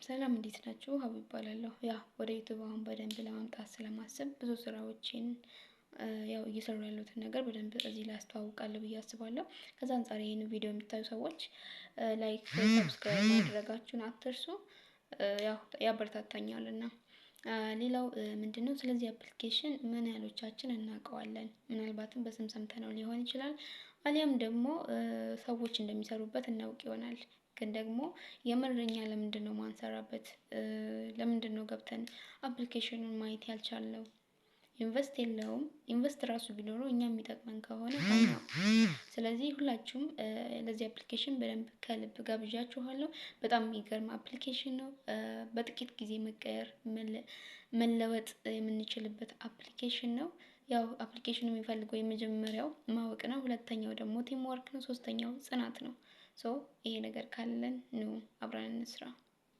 ሰላም እንዴት ናችሁ? ሀቡ እባላለሁ። ወደ ዩቲዩብ አሁን በደንብ ለማምጣት ስለማስብ ብዙ ስራዎችን ያው እየሰሩ ያሉትን ነገር በደንብ እዚህ ላይ አስተዋውቃለሁ ብዬ አስባለሁ። ከዛ አንጻር ይሄን ቪዲዮ የምታዩ ሰዎች ላይክ፣ ሰብስክራይብ ማድረጋችሁን አትርሱ። ያው ያበረታታኛል እና ሌላው ምንድነው ስለዚህ አፕሊኬሽን ምን ያህሎቻችን እናውቀዋለን? ምናልባትም በስም ሰምተነው ሊሆን ይችላል፣ አሊያም ደግሞ ሰዎች እንደሚሰሩበት እናውቅ ይሆናል። ግን ደግሞ የምርኛ ለምንድነው ማንሰራበት? ለምንድነው ገብተን አፕሊኬሽኑን ማየት ያልቻልነው? ኢንቨስት የለውም። ኢንቨስት ራሱ ቢኖረው እኛ የሚጠቅመን ከሆነ ነው። ስለዚህ ሁላችሁም ለዚህ አፕሊኬሽን በደንብ ከልብ ጋብዣችኋለሁ። በጣም የሚገርም አፕሊኬሽን ነው። በጥቂት ጊዜ መቀየር መለወጥ የምንችልበት አፕሊኬሽን ነው። ያው አፕሊኬሽኑ የሚፈልገው የመጀመሪያው ማወቅ ነው። ሁለተኛው ደግሞ ቲም ወርክ ነው። ሶስተኛው ጽናት ነው። ይሄ ነገር ካለን አብረን እንስራ።